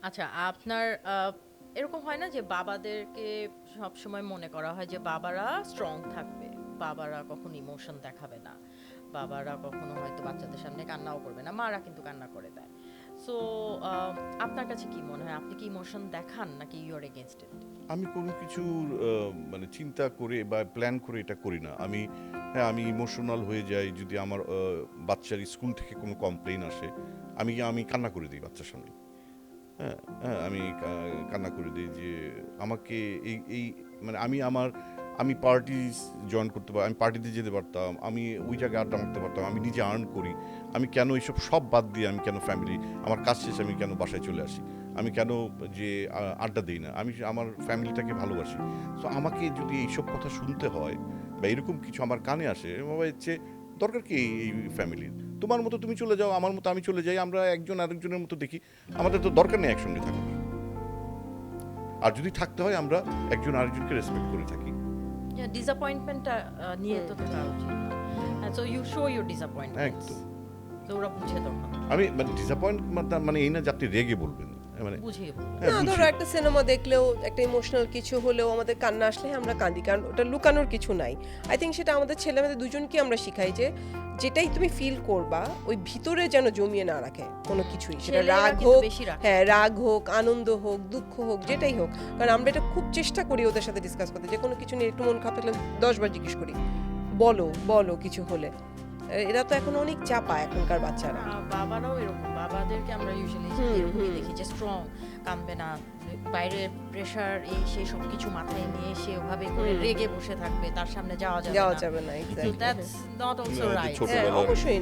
আচ্ছা, আপনার এরকম হয় না যে বাবাদেরকে সবসময় মনে করা হয় যে বাবারা স্ট্রং থাকবে, বাবারা কখনো ইমোশন দেখাবে না, বাবারা কখনো হয়তো বাচ্চাদের সামনে কান্নাও করবে না, মারা কিন্তু কান্না করে দেয়। সো আপনার কাছে কি মনে হয়, আপনি কি ইমোশন দেখান নাকি ইউ আর এগেনস্ট ইট? আমি কোনো কিছুর মানে চিন্তা করে বা প্ল্যান করে এটা করি না। হ্যাঁ, আমি ইমোশনাল হয়ে যাই যদি আমার বাচ্চার স্কুল থেকে কোনো কমপ্লেইন আসে। আমি কান্না করে দিই বাচ্চার সামনে। হ্যাঁ, হ্যাঁ, আমি কান্না করে দেই যে আমাকে এই মানে আমি পার্টিস জয়েন করতে আমি পার্টিতে যেতে পারতাম। আমি ওই জায়গায় আড্ডা মারতে পারতাম। আমি নিজে আর্ন করি। আমি কেন এইসব সব বাদ দিয়ে আমি কেন আমার কাজ শেষে আমি কেন বাসায় চলে আসি? আমি কেন যে আড্ডা দেই না? আমি আমার ফ্যামিলিটাকে ভালোবাসি। সো আমাকে যদি এইসব কথা শুনতে হয় বা এরকম কিছু আমার কানে আসে, বাবা এর চেয়ে দরকার কি এই ফ্যামিলির? তোমার মতো তুমি চলে যাও, আমার মতো আমি চলে যাই। আমরা একজন আরেকজনের মতো দেখি। আমাদের তো দরকার নেই একসঙ্গে থাকার। আর যদি থাকতে হয় আমরা একজন আরেকজনকে রেসপেক্ট করে থাকি। ডিসঅ্যাপয়েন্টমেন্টটা নিয়ে তো থাকা উচিত না। সো ইউ শো ইউর ডিসঅ্যাপয়েন্টমেন্টস, একদম। তো ওরা বুঝে তখন, আমি মানে ডিসঅ্যাপয়েন্ট মানে এই না যে আপনি রেগে বলবেন। মানে বুঝিয়ে বলবে। হ্যাঁ, না, ধরো বুঝি। একটা সিনেমা দেখলেও একটা ইমোশনাল কিছু হলেও আমাদের কান্না আসলে আমরা কাঁদি, কারণ ওটা লুকানোর কিছু নাই। আই থিঙ্ক সেটা আমাদের ছেলেমেয়েদের দুজনকে আমরা শিখাই যে যেটাই তুমি ফিল করবা ওই ভিতরে যেন জমিয়ে না রাখে কোনো কিছুই, সেটা ছেলেরা রাগ কিন্তু হোক, বেশি রাখে। হ্যাঁ রাগ হোক, আনন্দ হোক, দুঃখ হোক, যেটাই হোক। কারণ আমরা এটা খুব চেষ্টা করি ওদের সাথে ডিসকাস করতে, যে কোনো কিছু নিয়ে একটু মন খারাপ থাকলে 10 বার জিজ্ঞেস করি, বলো বলো কিছু হলে। এরা তো এখন অনেক চাপা এখনকার বাচ্চারা। বাবারাও এরকম, বাবাদেরকে আমরা ইউজুয়ালি এরকমই দেখি যে স্ট্রং, কাঁদবে না, বাইরের প্রেশার এই সেই সব কিছু মাথায় নিয়ে সে ওভাবে করে রেগে বসে থাকবে, তার সামনে যাওয়া যাবে যাওয়া না। যাবে না, So exactly. that's not also না, যে right. ছোটবেলার অবশ্যই